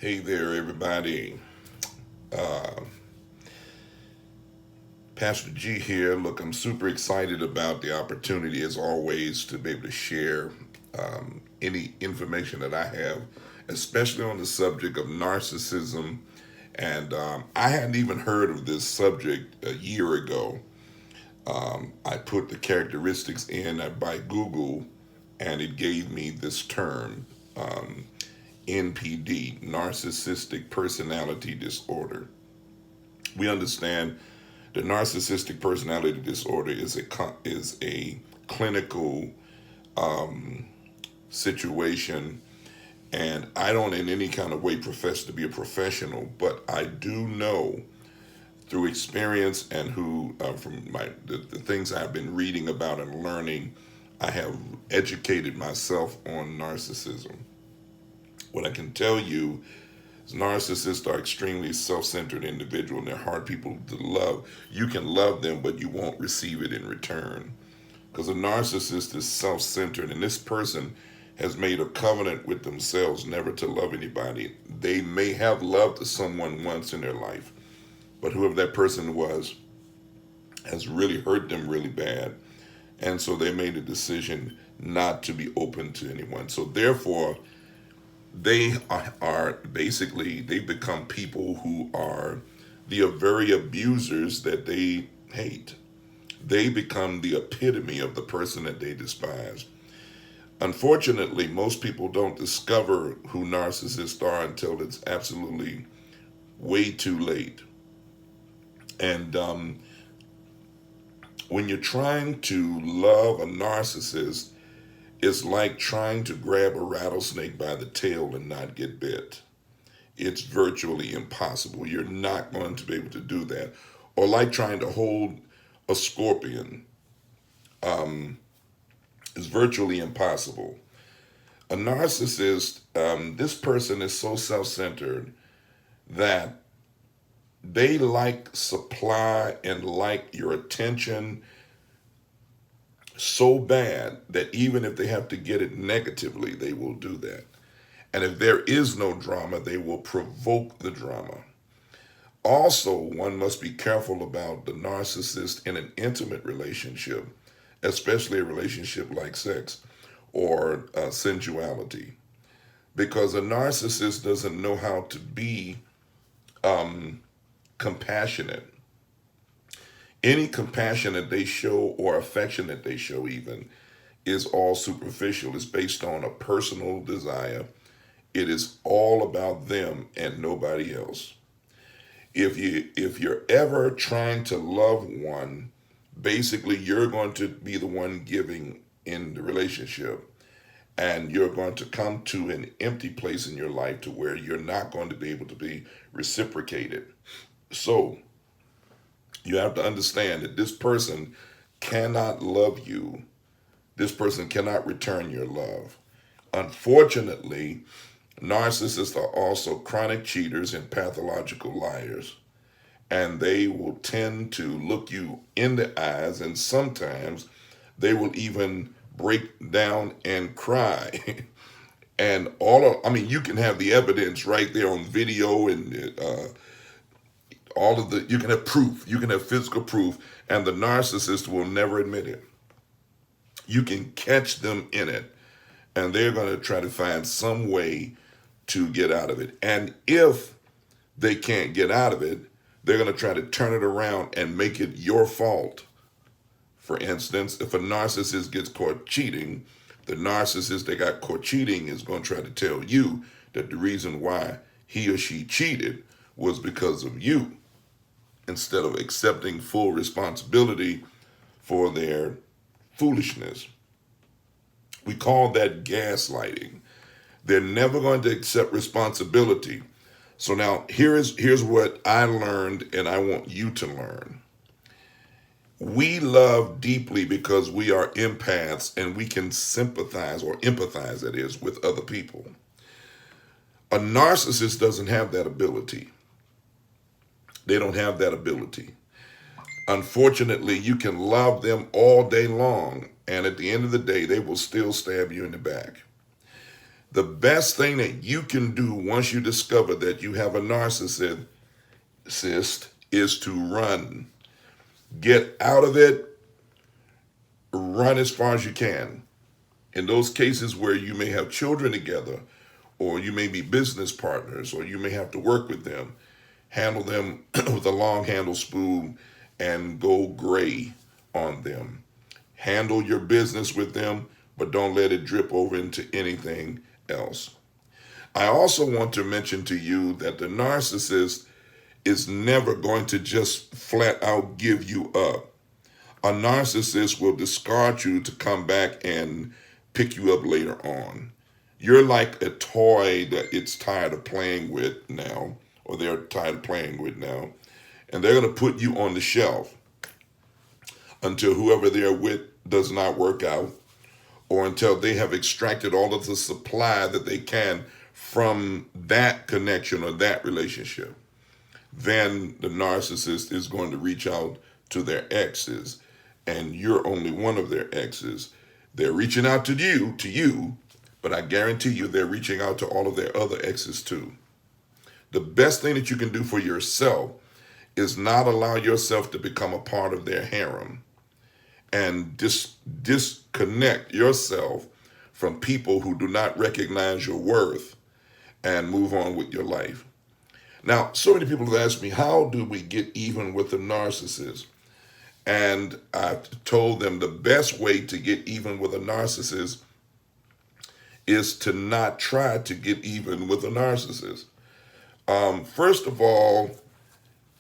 Hey there, everybody. Uh, Pastor G here. Look, I'm super excited about the opportunity, as always, to be able to share any information that I have, especially on the subject of narcissism. And I hadn't even heard of this subject a year ago. I put the characteristics in by Google, and it gave me this term, NPD, Narcissistic Personality Disorder. We understand the narcissistic personality disorder is a clinical situation, and I don't in any kind of way profess to be a professional, but I do know through experience and who from the things I've been reading about and learning, I have educated myself on narcissism. What I can tell you is narcissists are extremely self-centered individuals, and they're hard people to love. You can love them, but you won't receive it in return. Because a narcissist is self-centered, and this person has made a covenant with themselves never to love anybody. They may have loved someone once in their life, but whoever that person was has really hurt them really bad. And so they made a decision not to be open to anyone. So therefore, they are basically, they become people who are the very abusers that they hate. They become the epitome of the person that they despise. Unfortunately, most people don't discover who narcissists are until it's absolutely way too late. And when you're trying to love a narcissist, it's like trying to grab a rattlesnake by the tail and not get bit. It's virtually impossible. You're not going to be able to do that. Or like trying to hold a scorpion. It's virtually impossible. A narcissist, this person is so self-centered that they like supply and like your attention so bad that even if they have to get it negatively, they will do that. And if there is no drama, they will provoke the drama. Also, one must be careful about the narcissist in an intimate relationship, especially a relationship like sex or sensuality, because a narcissist doesn't know how to be compassionate. Any compassion that they show or affection that they show even is all superficial. It's based on a personal desire. It is all about them and nobody else. If you're ever trying to love one, basically you're going to be the one giving in the relationship, and you're going to come to an empty place in your life to where you're not going to be able to be reciprocated. So you have to understand that this person cannot love you. This person cannot return your love. Unfortunately, narcissists are also chronic cheaters and pathological liars. And they will tend to look you in the eyes, and sometimes they will even break down and cry. And you can have the evidence right there on video, and you can have proof, you can have physical proof, and the narcissist will never admit it. You can catch them in it, and they're going to try to find some way to get out of it. And if they can't get out of it, they're going to try to turn it around and make it your fault. For instance, if a narcissist gets caught cheating, the narcissist that got caught cheating is going to try to tell you that the reason why he or she cheated was because of you, instead of accepting full responsibility for their foolishness. We call that gaslighting. They're never going to accept responsibility. So now here's what I learned, and I want you to learn. We love deeply because we are empaths, and we can sympathize, or empathize, that is, with other people. A narcissist doesn't have that ability. They don't have that ability. Unfortunately, you can love them all day long, and at the end of the day, they will still stab you in the back. The best thing that you can do once you discover that you have a narcissist is to run. Get out of it. Run as far as you can. In those cases where you may have children together, or you may be business partners, or you may have to work with them, handle them with a long handle spoon and go gray on them. Handle your business with them, but don't let it drip over into anything else. I also want to mention to you that the narcissist is never going to just flat out give you up. A narcissist will discard you to come back and pick you up later on. You're like a toy that it's tired of playing with now, or they're tired of playing with now, and they're going to put you on the shelf until whoever they're with does not work out, or until they have extracted all of the supply that they can from that connection or that relationship. Then the narcissist is going to reach out to their exes, and you're only one of their exes. They're reaching out to you, but I guarantee you they're reaching out to all of their other exes too. The best thing that you can do for yourself is not allow yourself to become a part of their harem, and disconnect yourself from people who do not recognize your worth, and move on with your life. Now, so many people have asked me, how do we get even with the narcissist? And I've told them the best way to get even with a narcissist is to not try to get even with a narcissist. First of all,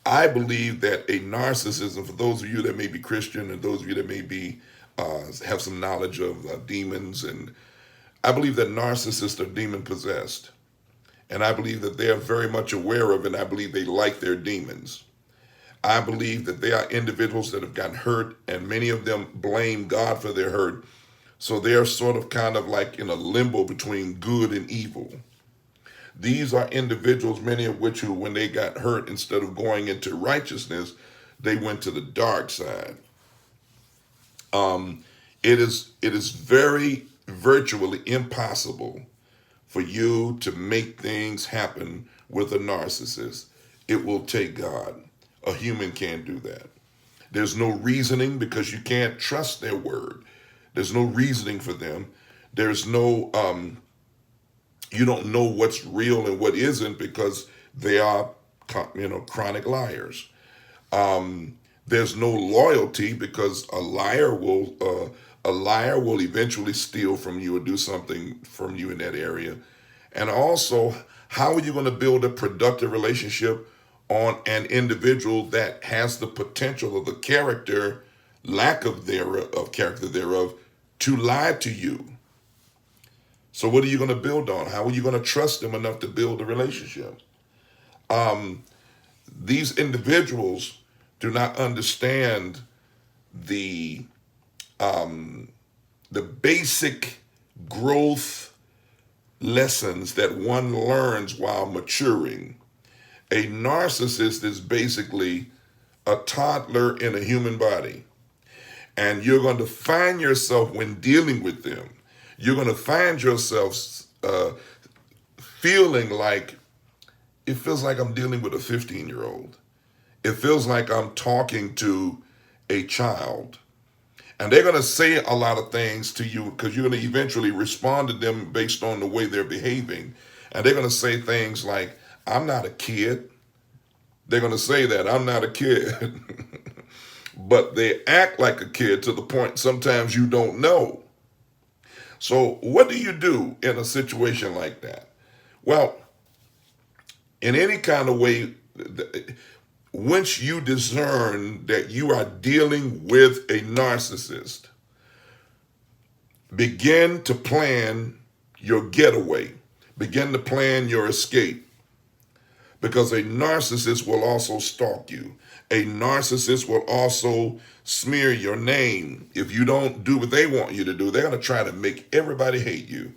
I believe that a narcissist, and for those of you that may be Christian and those of you that may be have some knowledge of demons, and I believe that narcissists are demon possessed. And I believe that they are very much aware of it, and I believe they like their demons. I believe that they are individuals that have gotten hurt, and many of them blame God for their hurt. So they're sort of kind of like in a limbo between good and evil. These are individuals, many of which who, when they got hurt, instead of going into righteousness, they went to the dark side. It is very virtually impossible for you to make things happen with a narcissist. It will take God. A human can't do that. There's no reasoning because you can't trust their word. There's no reasoning for them. There's no, you don't know what's real and what isn't because they are, chronic liars. There's no loyalty because a liar will eventually steal from you or do something from you in that area. And also, how are you going to build a productive relationship on an individual that has the potential of the character, lack of character thereof, to lie to you? So what are you going to build on? How are you going to trust them enough to build a relationship? These individuals do not understand the basic growth lessons that one learns while maturing. A narcissist is basically a toddler in a human body. And you're going to find yourself, when dealing with them, you're going to find yourself feeling like, it feels like I'm dealing with a 15-year-old. It feels like I'm talking to a child. And they're going to say a lot of things to you because you're going to eventually respond to them based on the way they're behaving. And they're going to say things like, I'm not a kid. They're going to say that, I'm not a kid. But they act like a kid to the point sometimes you don't know. So what do you do in a situation like that? Well, in any kind of way, once you discern that you are dealing with a narcissist, begin to plan your getaway. Begin to plan your escape. Because a narcissist will also stalk you. A narcissist will also smear your name. If you don't do what they want you to do, they're going to try to make everybody hate you.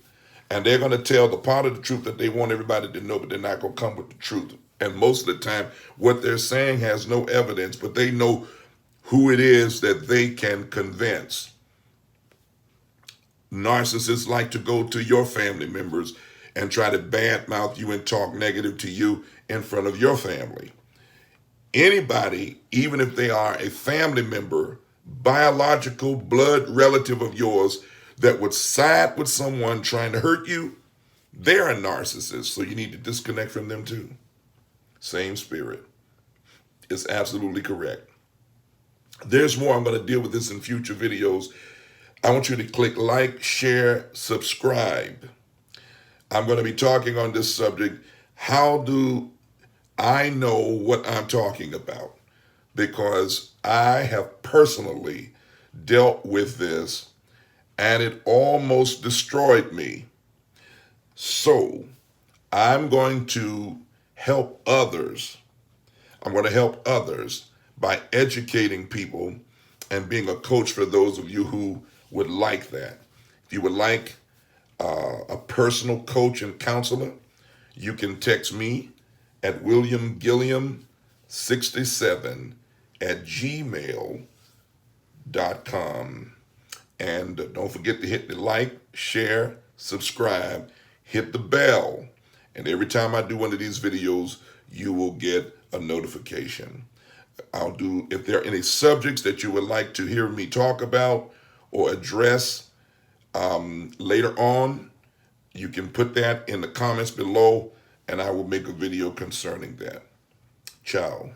And they're going to tell the part of the truth that they want everybody to know, but they're not going to come with the truth. And most of the time, what they're saying has no evidence, but they know who it is that they can convince. Narcissists like to go to your family members and try to badmouth you and talk negative to you in front of your family. Anybody, even if they are a family member, biological blood relative of yours, that would side with someone trying to hurt you, they're a narcissist. So you need to disconnect from them too. Same spirit. It's absolutely correct. There's more. I'm going to deal with this in future videos. I want you to click like, share, subscribe. I'm going to be talking on this subject. How do I know what I'm talking about? Because I have personally dealt with this and it almost destroyed me. So I'm going to help others. I'm going to help others by educating people and being a coach for those of you who would like that. If you would like a personal coach and counselor, you can text me at williamgilliam67@gmail.com. And don't forget to hit the like, share, subscribe, hit the bell. And every time I do one of these videos, you will get a notification. If there are any subjects that you would like to hear me talk about or address later on, you can put that in the comments below and I will make a video concerning that. Ciao.